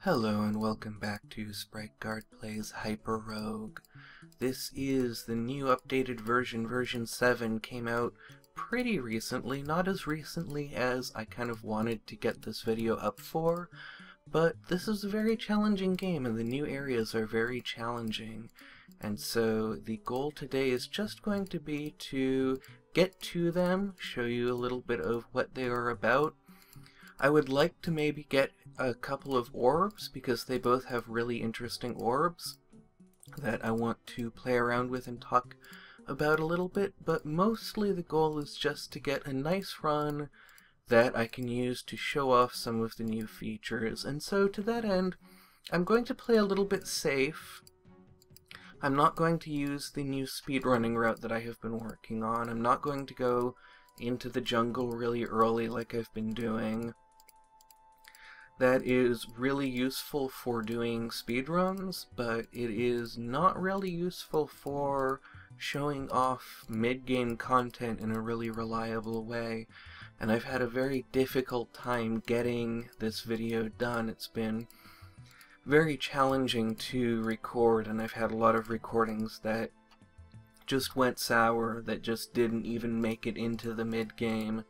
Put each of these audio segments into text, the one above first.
Hello and welcome back to Sprite Guard Plays HyperRogue. This is the new updated version 7, came out pretty recently, not as recently as I kind of wanted to get this video up for, but this is a very challenging game and the new areas are very challenging. And so the goal today is just going to be to get to them, show you a little bit of what they are about. I would like to maybe get a couple of orbs, because they both have really interesting orbs that I want to play around with and talk about a little bit, but mostly the goal is just to get a nice run that I can use to show off some of the new features. And so to that end, I'm going to play a little bit safe. I'm not going to use the new speedrunning route that I have been working on. I'm not going to go into the jungle really early like I've been doing. That is really useful for doing speedruns, but it is not really useful for showing off mid-game content in a really reliable way. And I've had a very difficult time getting this video done. It's been very challenging to record, and I've had a lot of recordings that just went sour, that just didn't even make it into the mid-game.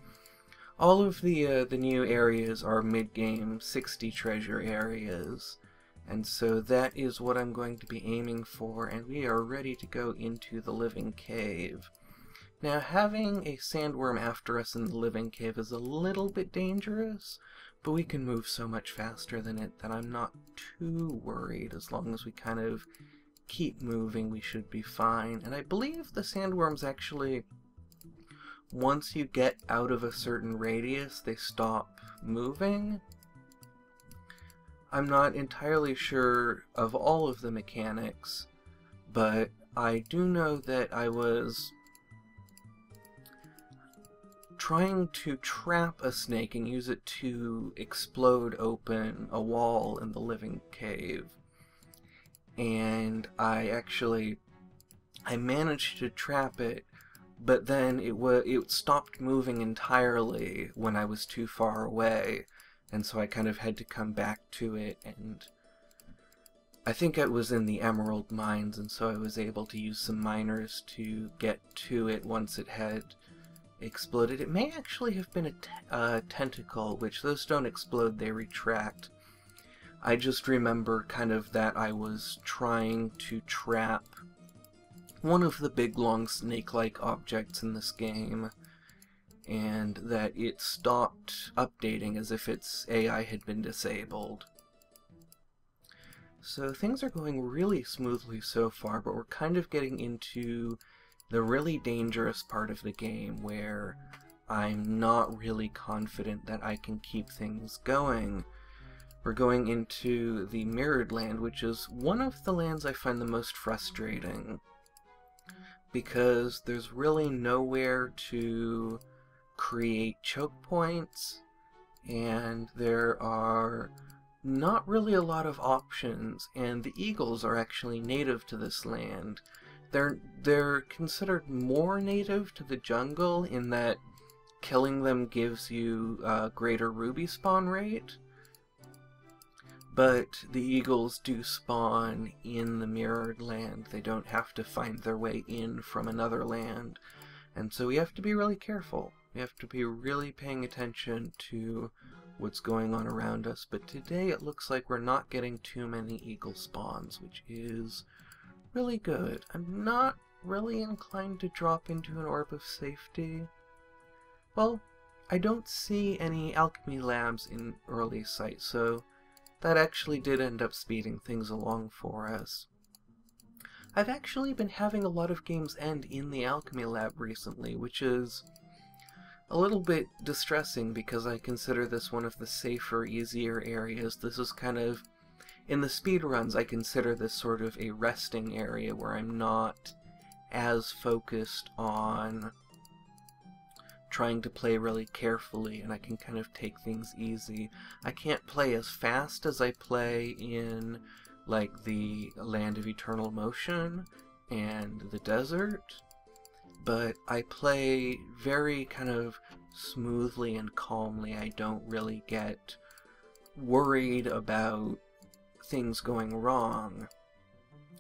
All of the new areas are mid-game 60 treasure areas, and so that is what I'm going to be aiming for, and we are ready to go into the living cave. Now, having a sandworm after us in the living cave is a little bit dangerous, but we can move so much faster than it that I'm not too worried. As long as we kind of keep moving, we should be fine. And I believe the sandworms actually, once you get out of a certain radius, they stop moving. I'm not entirely sure of all of the mechanics, but I do know that I was trying to trap a snake and use it to explode open a wall in the living cave. And I managed to trap it, but then it stopped moving entirely when I was too far away, and so I kind of had to come back to it, and I think it was in the emerald mines, and so I was able to use some miners to get to it once it had exploded. It may actually have been a tentacle, which those don't explode, they retract. I just remember kind of that I was trying to trap one of the big long snake-like objects in this game, and that it stopped updating as if its AI had been disabled. So things are going really smoothly so far, but we're kind of getting into the really dangerous part of the game where I'm not really confident that I can keep things going. We're going into the Mirrored Land, which is one of the lands I find the most frustrating, because there's really nowhere to create choke points, and there are not really a lot of options, and the eagles are actually native to this land. They're considered more native to the jungle in that killing them gives you a greater ruby spawn rate, but the eagles do spawn in the Mirrored Land. They don't have to find their way in from another land, and so we have to be really careful. We have to be really paying attention to what's going on around us, but today it looks like we're not getting too many eagle spawns, which is really good. I'm not really inclined to drop into an Orb of Safety. Well, I don't see any Alchemy labs in early sight, so that actually did end up speeding things along for us. I've actually been having a lot of games end in the Alchemy lab recently, which is a little bit distressing because I consider this one of the safer, easier areas. This is kind of, in the speedruns, I consider this sort of a resting area where I'm not as focused on trying to play really carefully, and I can kind of take things easy. I can't play as fast as I play in, like, the Land of Eternal Motion and the desert, but I play very kind of smoothly and calmly. I don't really get worried about things going wrong.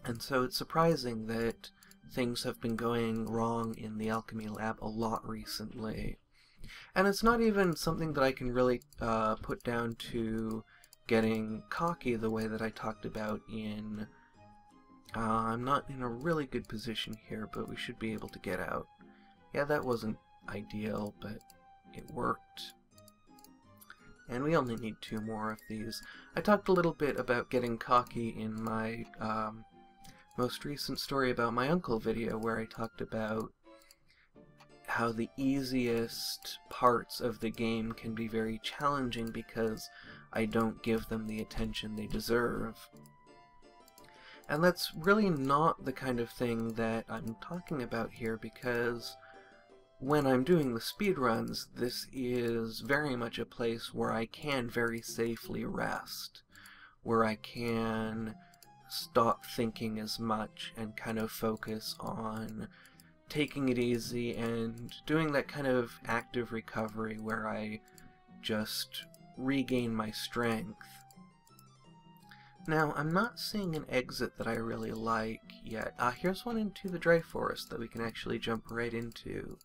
And so it's surprising that things have been going wrong in the Alchemy lab a lot recently. And it's not even something that I can really put down to getting cocky the way that I talked about in... I'm not in a really good position here, but we should be able to get out. Yeah, that wasn't ideal, but it worked. And we only need 2 more of these. I talked a little bit about getting cocky in my most recent story about my uncle video, where I talked about how the easiest parts of the game can be very challenging because I don't give them the attention they deserve. And that's really not the kind of thing that I'm talking about here, because when I'm doing the speedruns, this is very much a place where I can very safely rest, where I can stop thinking as much and kind of focus on taking it easy and doing that kind of active recovery where I just regain my strength. Now, I'm not seeing an exit that I really like yet. Here's one into the dry forest that we can actually jump right into.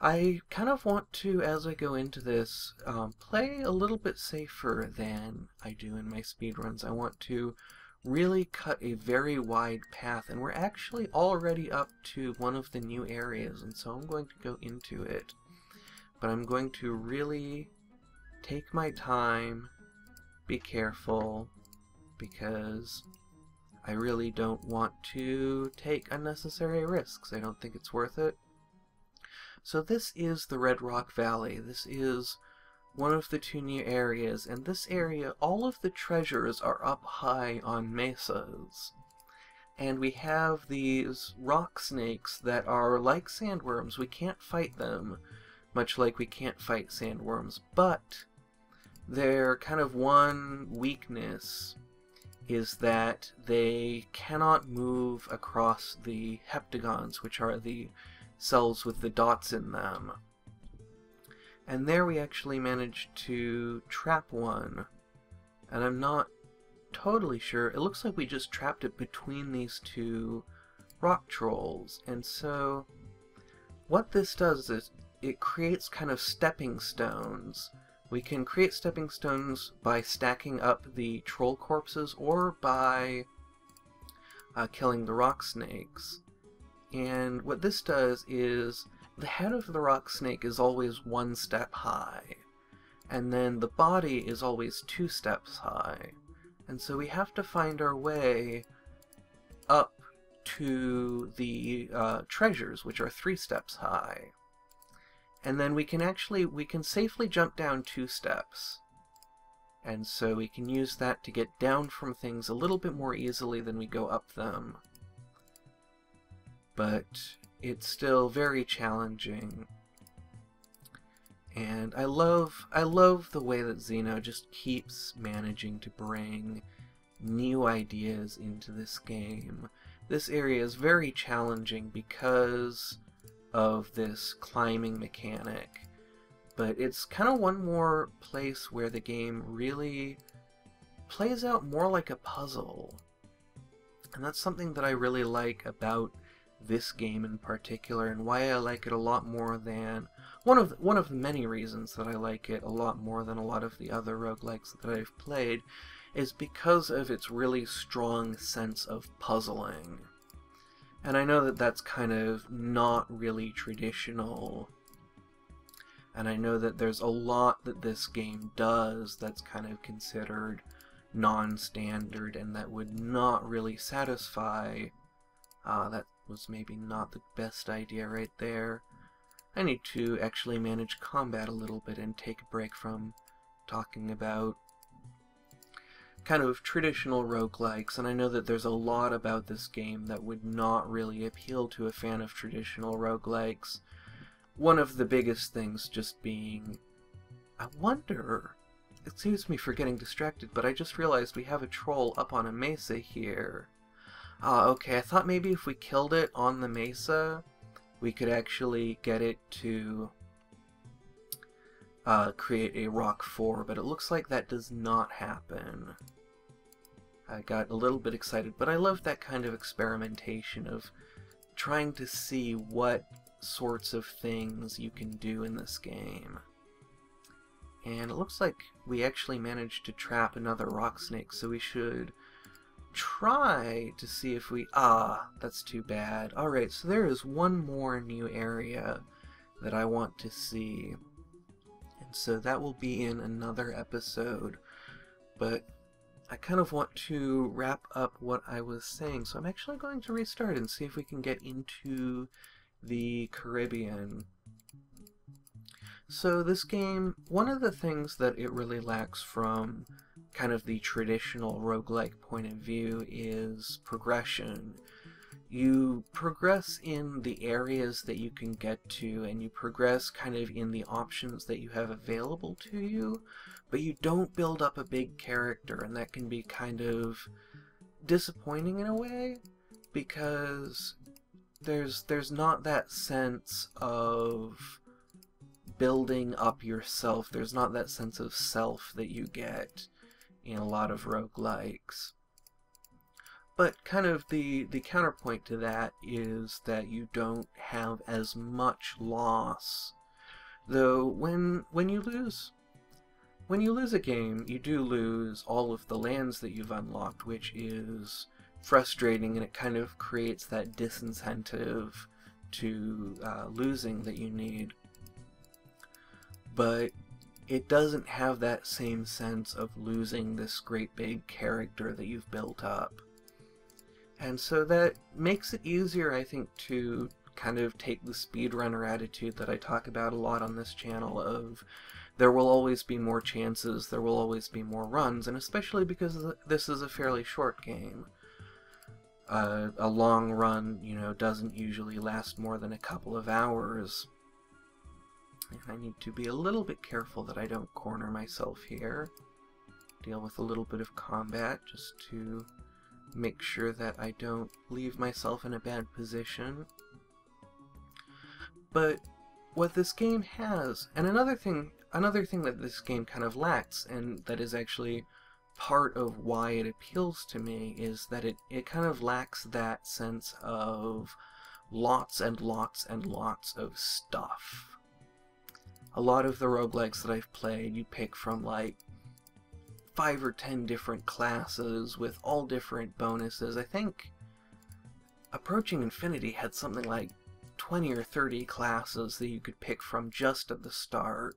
I kind of want to, as I go into this, play a little bit safer than I do in my speedruns. I want to really cut a very wide path, and we're actually already up to one of the new areas, and so I'm going to go into it. But I'm going to really take my time, be careful, because I really don't want to take unnecessary risks. I don't think it's worth it. So this is the Red Rock Valley. This is one of the 2 new areas, and this area, all of the treasures are up high on mesas. And we have these rock snakes that are like sandworms. We can't fight them, much like we can't fight sandworms, but their kind of one weakness is that they cannot move across the heptagons, which are the cells with the dots in them. And there we actually managed to trap one, and I'm not totally sure. It looks like we just trapped it between these 2 rock trolls, and so what this does is it creates kind of stepping stones. We can create stepping stones by stacking up the troll corpses or by killing the rock snakes. And what this does is the head of the rock snake is always 1 step high, and then the body is always 2 steps high. And so we have to find our way up to the treasures, which are 3 steps high. And then we can safely jump down 2 steps. And so we can use that to get down from things a little bit more easily than we go up them. But it's still very challenging. And I love the way that Xeno just keeps managing to bring new ideas into this game. This area is very challenging because of this climbing mechanic, but it's kind of one more place where the game really plays out more like a puzzle. And that's something that I really like about this game in particular, and why I like it a lot more than one of the many reasons that I like it a lot more than a lot of the other roguelikes that I've played, is because of its really strong sense of puzzling. And I know that that's kind of not really traditional, and I know that there's a lot that this game does that's kind of considered non-standard and that would not really satisfy. That was maybe not the best idea right there. I need to actually manage combat a little bit and take a break from talking about kind of traditional roguelikes, and I know that there's a lot about this game that would not really appeal to a fan of traditional roguelikes. One of the biggest things just being, I wonder, excuse me for getting distracted, but I just realized we have a troll up on a mesa here. Okay, I thought maybe if we killed it on the mesa, we could actually get it to create a rock 4, but it looks like that does not happen. I got a little bit excited, but I love that kind of experimentation of trying to see what sorts of things you can do in this game. And it looks like we actually managed to trap another rock snake, so we should try to see if we... Ah, that's too bad. Alright, so there is one more new area that I want to see. And so that will be in another episode. But I kind of want to wrap up what I was saying, so I'm actually going to restart and see if we can get into the Caribbean. So this game, one of the things that it really lacks from kind of the traditional roguelike point of view is progression. You progress in the areas that you can get to, and you progress kind of in the options that you have available to you, but you don't build up a big character, and that can be kind of disappointing in a way, because there's not that sense of building up yourself. There's not that sense of self that you get in a lot of roguelikes. But kind of the counterpoint to that is that you don't have as much loss. Though when you lose a game, you do lose all of the lands that you've unlocked, which is frustrating, and it kind of creates that disincentive to losing that you need. But it doesn't have that same sense of losing this great big character that you've built up. And so that makes it easier, I think, to kind of take the speedrunner attitude that I talk about a lot on this channel of there will always be more chances, there will always be more runs, and especially because this is a fairly short game. A long run, you know, doesn't usually last more than a couple of hours. And I need to be a little bit careful that I don't corner myself here. Deal with a little bit of combat just to make sure that I don't leave myself in a bad position. But what this game has, and another thing that this game kind of lacks, and that is actually part of why it appeals to me, is that it kind of lacks that sense of lots and lots and lots of stuff. A lot of the roguelikes that I've played, you pick from like 5 or 10 different classes with all different bonuses. I think Approaching Infinity had something like 20 or 30 classes that you could pick from just at the start.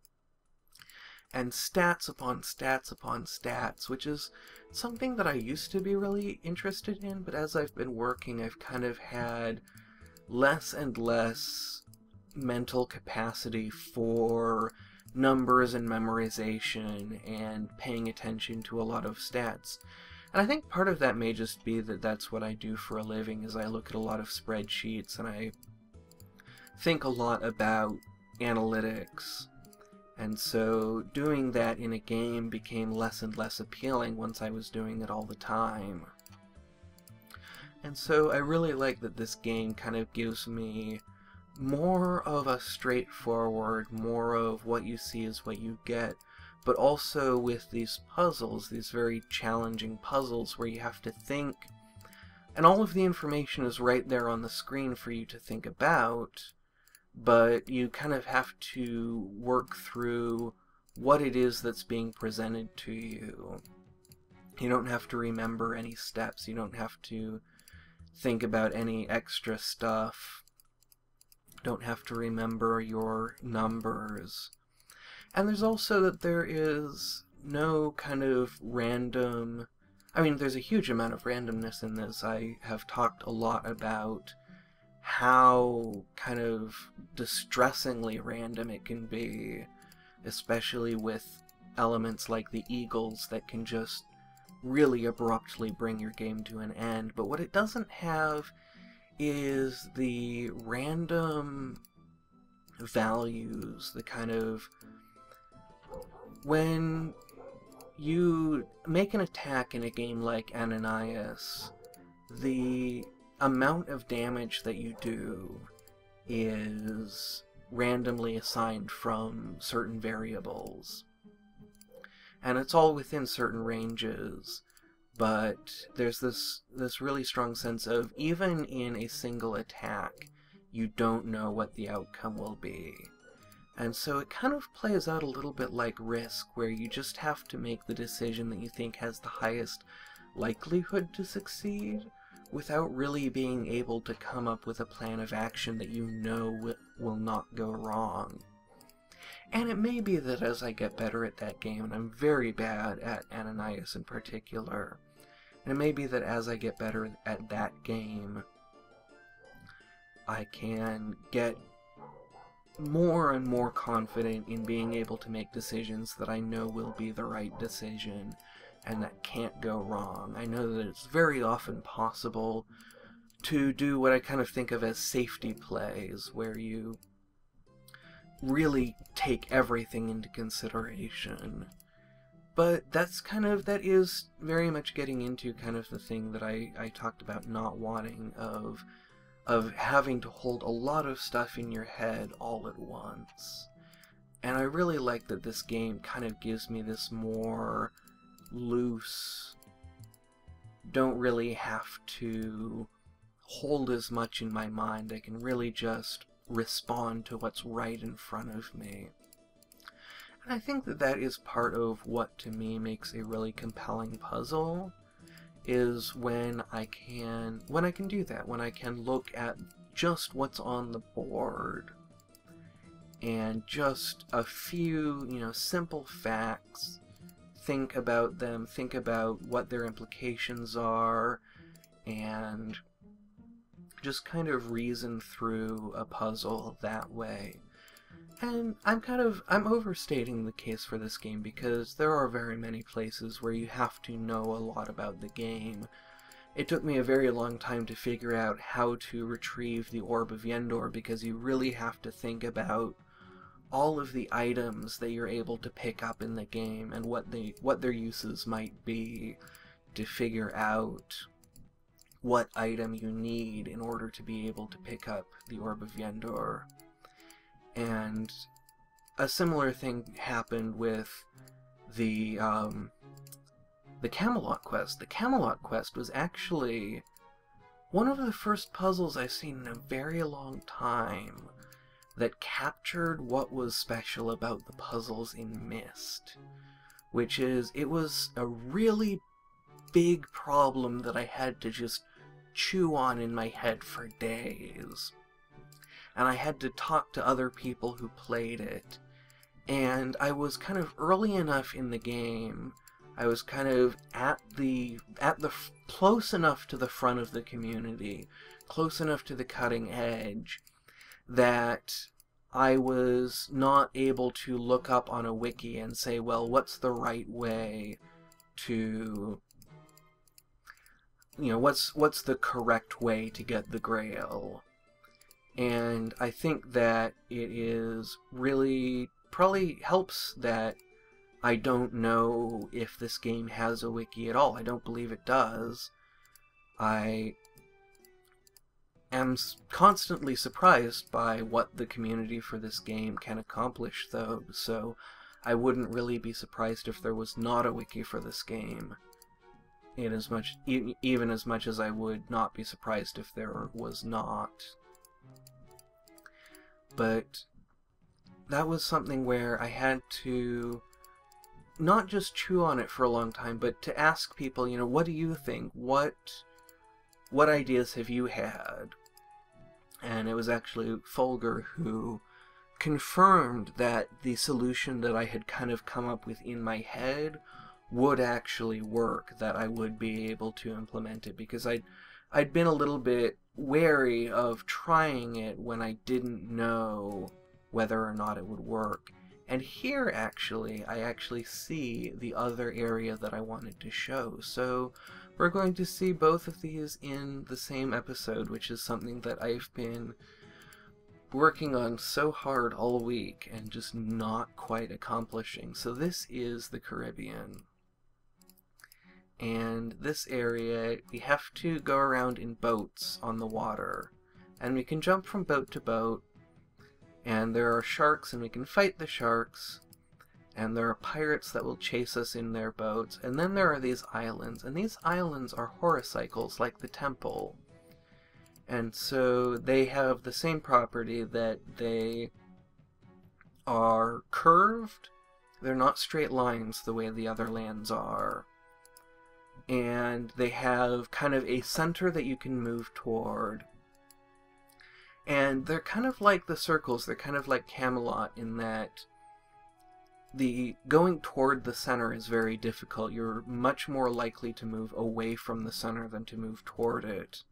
And stats upon stats upon stats, which is something that I used to be really interested in, but as I've been working, I've kind of had less and less mental capacity for numbers and memorization and paying attention to a lot of stats. And I think part of that may just be that that's what I do for a living, is I look at a lot of spreadsheets and I think a lot about analytics. And so doing that in a game became less and less appealing once I was doing it all the time. And so I really like that this game kind of gives me more of a straightforward, more of what you see is what you get, but also with these puzzles, these very challenging puzzles where you have to think, and all of the information is right there on the screen for you to think about, but you kind of have to work through what it is that's being presented to you. You don't have to remember any steps, you don't have to think about any extra stuff. Don't have to remember your numbers. And there's also that there is no kind of random... I mean, there's a huge amount of randomness in this. I have talked a lot about how kind of distressingly random it can be, especially with elements like the eagles that can just really abruptly bring your game to an end. But what it doesn't have is the random values, the kind of... When you make an attack in a game like Ananias, the amount of damage that you do is randomly assigned from certain variables. And it's all within certain ranges. but there's this really strong sense of, even in a single attack, you don't know what the outcome will be. And so it kind of plays out a little bit like Risk, where you just have to make the decision that you think has the highest likelihood to succeed, without really being able to come up with a plan of action that you know will not go wrong. And it may be that as I get better at that game, and I'm very bad at Ananias in particular, and it may be that as I get better at that game, I can get more and more confident in being able to make decisions that I know will be the right decision and that can't go wrong. I know that it's very often possible to do what I kind of think of as safety plays, where you really take everything into consideration. But that is very much getting into kind of the thing that I talked about not wanting, of having to hold a lot of stuff in your head all at once. And I really like that this game kind of gives me this more loose, don't really have to hold as much in my mind. I can really just respond to what's right in front of me. And I think that that is part of what to me makes a really compelling puzzle, is when I can do that, when I can look at just what's on the board and just a few, simple facts, think about them, think about what their implications are, and just kind of reason through a puzzle that way. And I'm overstating the case for this game, because there are very many places where you have to know a lot about the game. It took me a very long time to figure out how to retrieve the Orb of Yendor, because you really have to think about all of the items that you're able to pick up in the game and what their uses might be, to figure out what item you need in order to be able to pick up the Orb of Yendor. And a similar thing happened with the Camelot quest. The Camelot quest was actually one of the first puzzles I've seen in a very long time that captured what was special about the puzzles in Myst, which is, it was a really big problem that I had to just chew on in my head for days. And I had to talk to other people who played it. And I was kind of early enough in the game, I was kind of close enough to the front of the community, close enough to the cutting edge, that I was not able to look up on a wiki and say, well, what's the right way to, what's the correct way to get the Grail? And I think that it is really, probably helps that I don't know if this game has a wiki at all. I don't believe it does. I am constantly surprised by what the community for this game can accomplish, though, so I wouldn't really be surprised if there was not a wiki for this game, even as much as I would not be surprised if there was not. But that was something where I had to not just chew on it for a long time, but to ask people, what do you think? What ideas have you had? And it was actually Folger who confirmed that the solution that I had kind of come up with in my head would actually work, that I would be able to implement it, because I'd been a little bit wary of trying it when I didn't know whether or not it would work. And here, I actually see the other area that I wanted to show. So we're going to see both of these in the same episode, which is something that I've been working on so hard all week and just not quite accomplishing. So this is the Caribbean. And this area, we have to go around in boats on the water. And we can jump from boat to boat. And there are sharks, and we can fight the sharks. and there are pirates that will chase us in their boats, and then there are these islands, and these islands are horocycles like the temple. And so they have the same property that they are curved. They're not straight lines the way the other lands are. And they have kind of a center that you can move toward. And they're kind of like the circles, they're kind of like Camelot in that the going toward the center is very difficult. You're much more likely to move away from the center than to move toward it.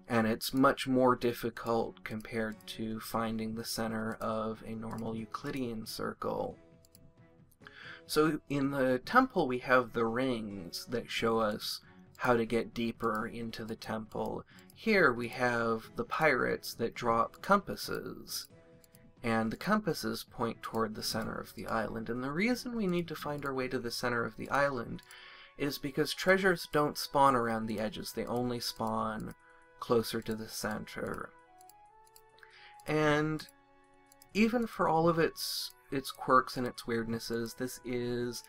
And it's much more difficult compared to finding the center of a normal Euclidean circle. So in the temple we have the rings that show us how to get deeper into the temple. Here we have the pirates that drop compasses, and the compasses point toward the center of the island. And the reason we need to find our way to the center of the island is because treasures don't spawn around the edges, they only spawn closer to the center. And even for all of its quirks and its weirdnesses, this is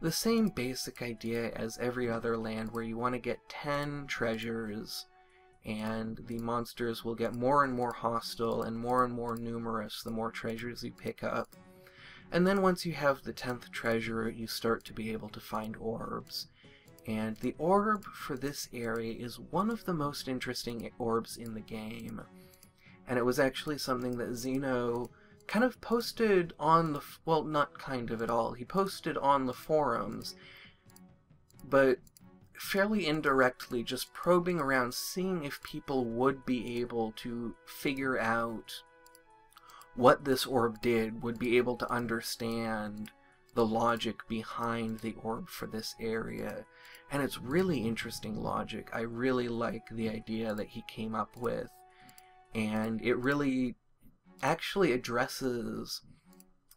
the same basic idea as every other land, where you want to get 10 treasures, and the monsters will get more and more hostile and more numerous the more treasures you pick up. And then once you have the 10th treasure, you start to be able to find orbs. And the orb for this area is one of the most interesting orbs in the game. And it was actually something that Zeno kind of posted on the, well, not kind of at all, he posted on the forums, but fairly indirectly, just probing around, seeing if people would be able to figure out what this orb did, would be able to understand the logic behind the orb for this area. And it's really interesting logic. I really like the idea that he came up with, and it really actually addresses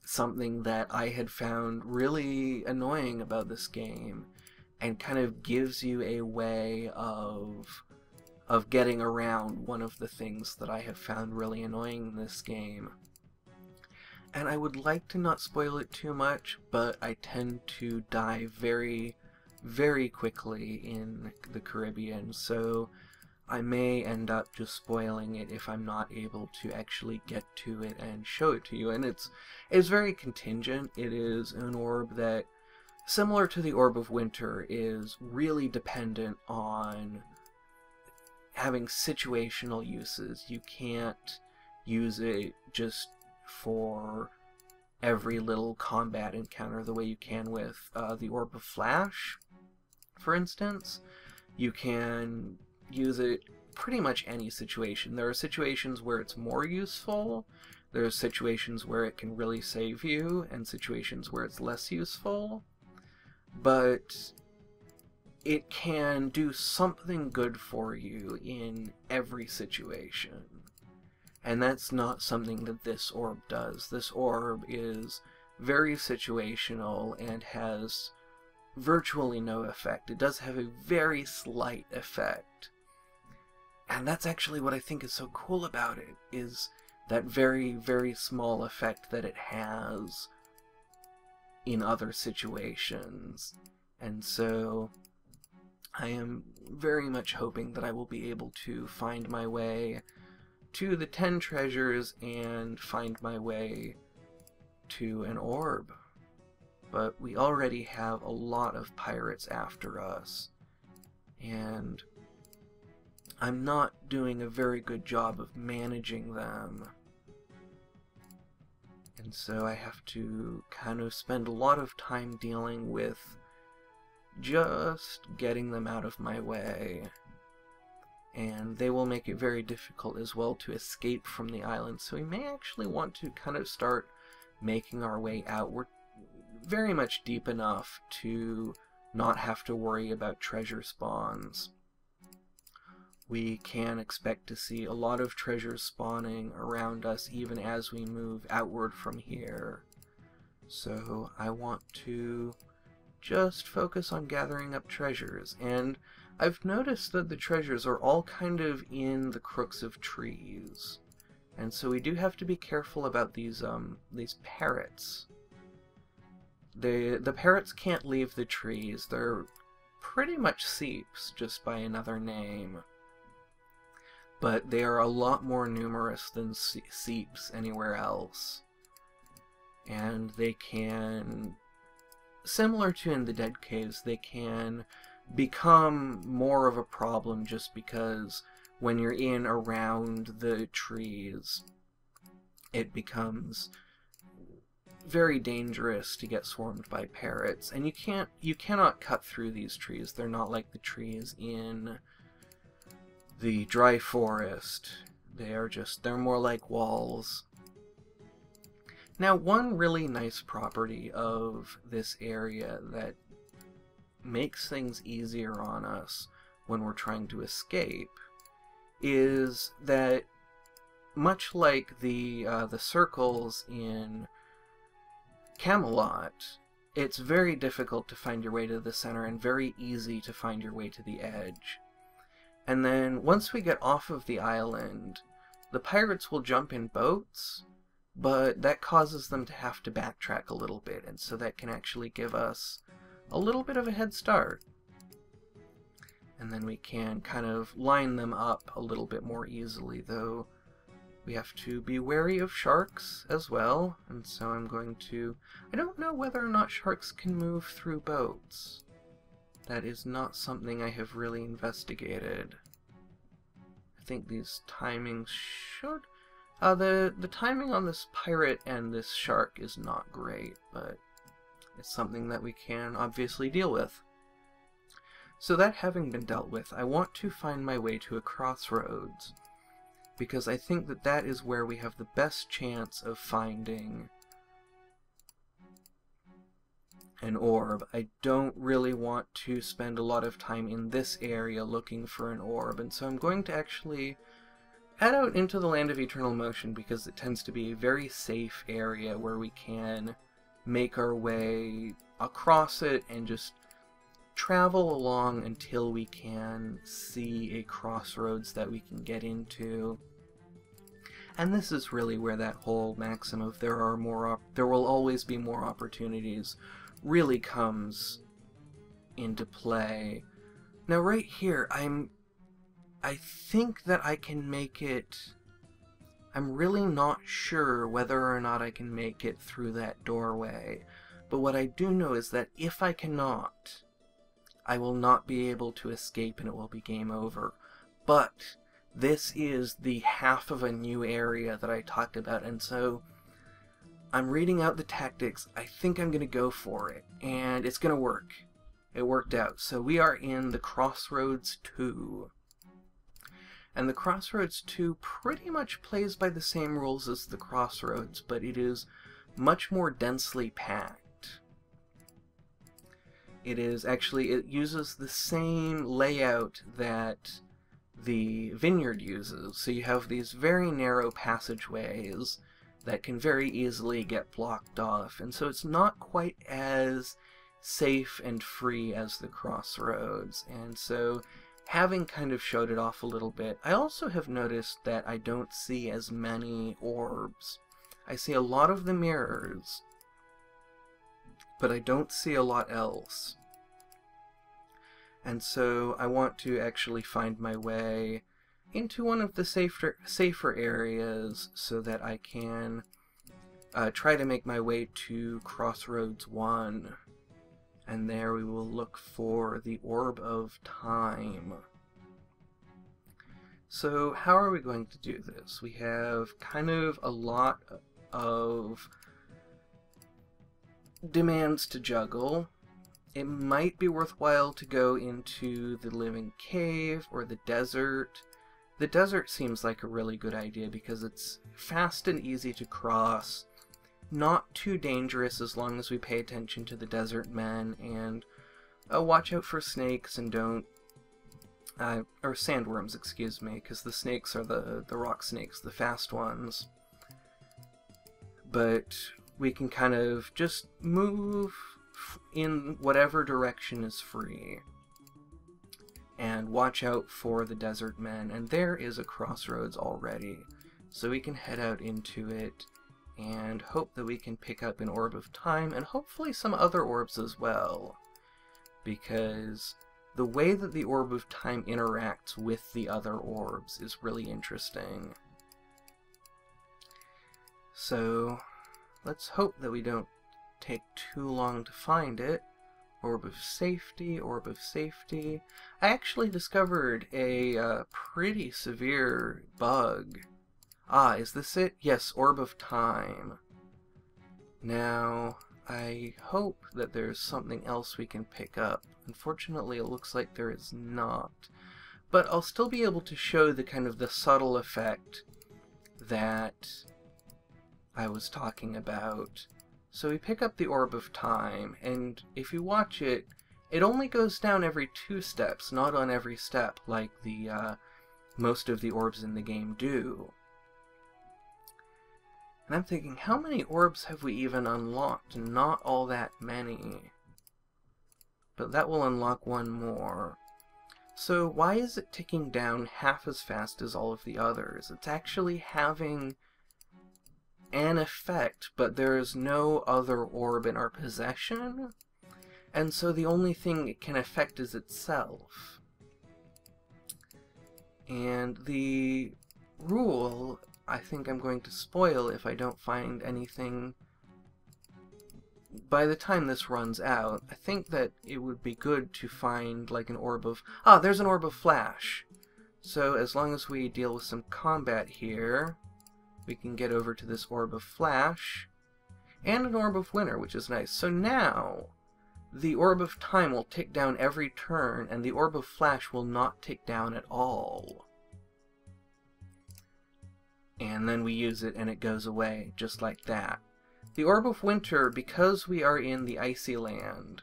something that I had found really annoying about this game, and kind of gives you a way of getting around one of the things that I have found really annoying in this game. And I would like to not spoil it too much, but I tend to die very, very quickly in the Caribbean, so I may end up just spoiling it if I'm not able to actually get to it and show it to you. And it's very contingent. It is an orb that, similar to the Orb of Winter, is really dependent on having situational uses. You can't use it just for every little combat encounter the way you can with the Orb of Flash, for instance. You can use it pretty much any situation. There are situations where it's more useful, there are situations where it can really save you, and situations where it's less useful, but it can do something good for you in every situation. And that's not something that this orb does. This orb is very situational and has virtually no effect. It does have a very slight effect. And that's actually what I think is so cool about it, is that very, very small effect that it has in other situations. And so I am very much hoping that I will be able to find my way to the 10 treasures and find my way to an orb. But we already have a lot of pirates after us, and I'm not doing a very good job of managing them. And so I have to kind of spend a lot of time dealing with just getting them out of my way. And they will make it very difficult as well to escape from the island, so we may actually want to kind of start making our way out. We're very much deep enough to not have to worry about treasure spawns. We can expect to see a lot of treasures spawning around us even as we move outward from here. So I want to just focus on gathering up treasures, and I've noticed that the treasures are all kind of in the crooks of trees, and so we do have to be careful about these parrots. The parrots can't leave the trees. They're pretty much seeps, just by another name. But they are a lot more numerous than seeps anywhere else. And they can, similar to in the Dead Caves, they can become more of a problem just because when you're in around the trees, it becomes very dangerous to get swarmed by parrots. And you cannot cut through these trees. They're not like the trees in the dry forest. They're more like walls. Now, one really nice property of this area that makes things easier on us when we're trying to escape is that, much like the circles in Camelot, it's very difficult to find your way to the center and very easy to find your way to the edge. And then once we get off of the island, the pirates will jump in boats, but that causes them to have to backtrack a little bit, and so that can actually give us a little bit of a head start. And then we can kind of line them up a little bit more easily, though we have to be wary of sharks as well, and so I'm going to... I don't know whether or not sharks can move through boats. That is not something I have really investigated. I think these timings should... the timing on this pirate and this shark is not great, but it's something that we can obviously deal with. So that having been dealt with, I want to find my way to a crossroads, because I think that that is where we have the best chance of finding an orb. I don't really want to spend a lot of time in this area looking for an orb, and so I'm going to actually head out into the Land of Eternal Motion, because it tends to be a very safe area where we can make our way across it and just travel along until we can see a crossroads that we can get into. And this is really where that whole maxim of there will always be more opportunities really comes into play. Now right here, I think that I can make it... I'm really not sure whether or not I can make it through that doorway, but what I do know is that if I cannot, I will not be able to escape and it will be game over. But this is the half of a new area that I talked about, and so I'm reading out the tactics. I think I'm going to go for it, and it's going to work. It worked out. So we are in the Crossroads 2. And the Crossroads 2 pretty much plays by the same rules as the Crossroads, but it is much more densely packed. It uses the same layout that the Vineyard uses. So you have these very narrow passageways that can very easily get blocked off, and so it's not quite as safe and free as the Crossroads. And so, having kind of showed it off a little bit, I also have noticed that I don't see as many orbs. I see a lot of the mirrors, but I don't see a lot else. And so I want to actually find my way into one of the safer areas so that I can try to make my way to Crossroads 1. And there we will look for the Orb of Time. So how are we going to do this? We have kind of a lot of demands to juggle. It might be worthwhile to go into the Living Cave or the desert. The desert seems like a really good idea because it's fast and easy to cross. Not too dangerous as long as we pay attention to the desert men and watch out for snakes and don't... or sandworms, excuse me, because the snakes are the rock snakes, the fast ones. But we can kind of just move in whatever direction is free and watch out for the desert men. And there is a crossroads already, so we can head out into it and hope that we can pick up an Orb of Time, and hopefully some other orbs as well, because the way that the Orb of Time interacts with the other orbs is really interesting. So let's hope that we don't take too long to find it. Orb of Safety, Orb of Safety. I actually discovered a pretty severe bug. Ah, is this it? Yes, Orb of Time. Now, I hope that there's something else we can pick up. Unfortunately, it looks like there is not. But I'll still be able to show the kind of the subtle effect that I was talking about. So we pick up the Orb of Time, and if you watch it, it only goes down every 2 steps, not on every step like the most of the orbs in the game do. And I'm thinking, how many orbs have we even unlocked? Not all that many. But that will unlock one more. So why is it ticking down half as fast as all of the others? It's actually having an effect, but there is no other orb in our possession, and so the only thing it can affect is itself. And the rule, I think I'm going to spoil if I don't find anything by the time this runs out. I think that it would be good to find like an orb of... Ah, there's an Orb of Flash! So as long as we deal with some combat here, we can get over to this Orb of Flash, and an Orb of Winter, which is nice. So now, the Orb of Time will tick down every turn, and the Orb of Flash will not tick down at all. And then we use it, and it goes away, just like that. The Orb of Winter, because we are in the Icy Land,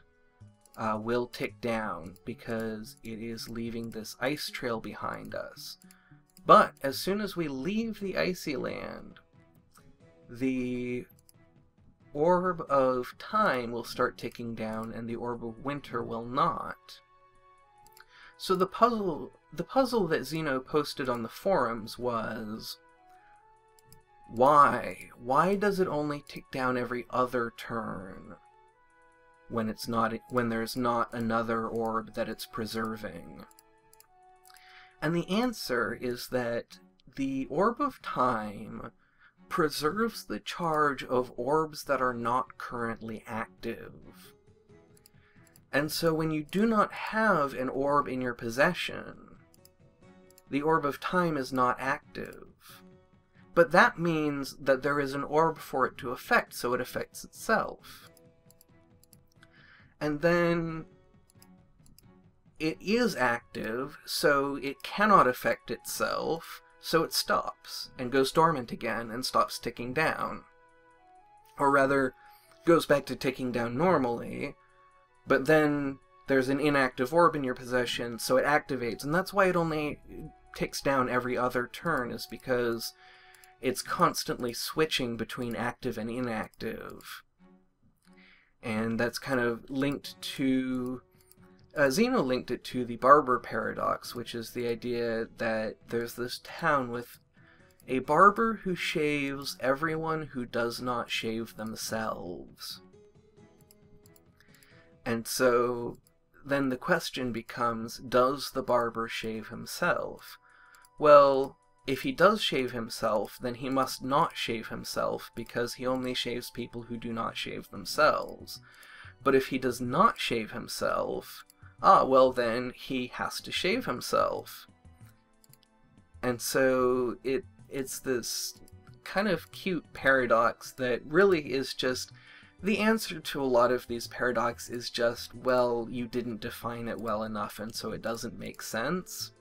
will tick down, because it is leaving this ice trail behind us. But as soon as we leave the Icy Land, the Orb of Time will start ticking down and the Orb of Winter will not. So the puzzle that Zeno posted on the forums was, why? Why does it only tick down every other turn when there's not another orb that it's preserving? And the answer is that the Orb of Time preserves the charge of orbs that are not currently active. And so when you do not have an orb in your possession, the Orb of Time is not active. But that means that there is an orb for it to affect, so it affects itself. And then it is active, so it cannot affect itself, so it stops, and goes dormant again, and stops ticking down. Or rather, goes back to ticking down normally, but then there's an inactive orb in your possession, so it activates, and that's why it only ticks down every other turn, is because it's constantly switching between active and inactive. And that's kind of linked to... Zeno linked it to the barber paradox, which is the idea that there's this town with a barber who shaves everyone who does not shave themselves. And so then the question becomes, does the barber shave himself? Well, if he does shave himself, then he must not shave himself, because he only shaves people who do not shave themselves. But if he does not shave himself, well then he has to shave himself. And so it's this kind of cute paradox that really is just, the answer to a lot of these paradoxes is just, well, you didn't define it well enough and so it doesn't make sense.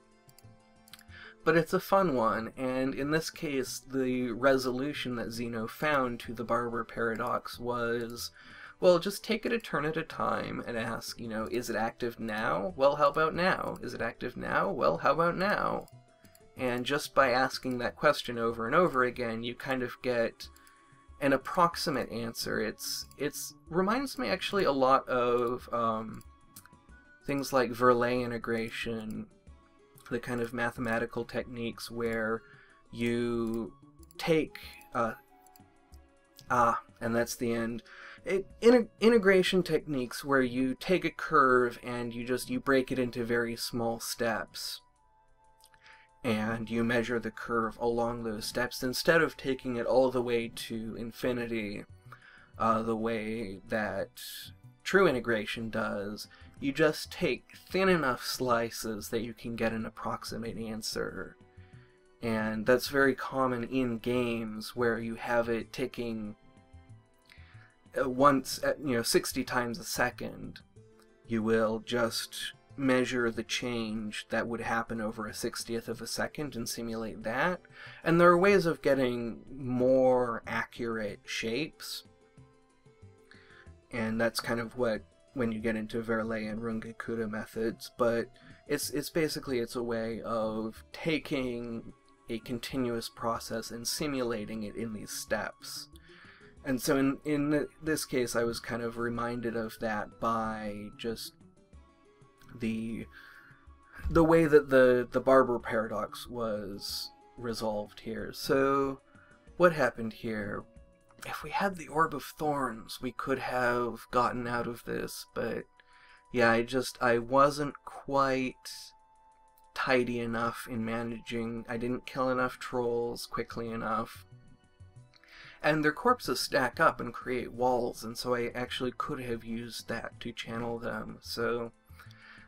But it's a fun one, and in this case the resolution that Zeno found to the barber paradox was, well, just take it a turn at a time and ask, you know, is it active now? Well, how about now? Is it active now? Well, how about now? And just by asking that question over and over again, you kind of get an approximate answer. It's reminds me actually a lot of things like Verlet integration, the kind of mathematical techniques where you take And that's the end. Integration techniques where you take a curve and you break it into very small steps. And you measure the curve along those steps instead of taking it all the way to infinity, the way that true integration does. You just take thin enough slices that you can get an approximate answer. And that's very common in games where you have it ticking once at 60 times a second. You will just measure the change that would happen over a 60th of a second and simulate that. And there are ways of getting more accurate shapes. And that's kind of what, when you get into Verlet and Runge-Kutta methods, but it's basically a way of taking a continuous process and simulating it in these steps. And so in this case, I was kind of reminded of that by just the way that the Barber paradox was resolved here. So what happened here? If we had the Orb of Thorns, we could have gotten out of this, but yeah, I wasn't quite tidy enough in managing. I didn't kill enough trolls quickly enough. And their corpses stack up and create walls, and so I actually could have used that to channel them. So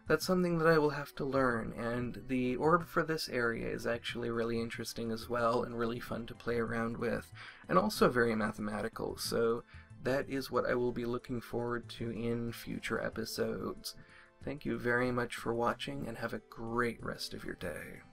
that's something that I will have to learn, and the orb for this area is actually really interesting as well, and really fun to play around with, and also very mathematical, so that is what I will be looking forward to in future episodes. Thank you very much for watching, and have a great rest of your day.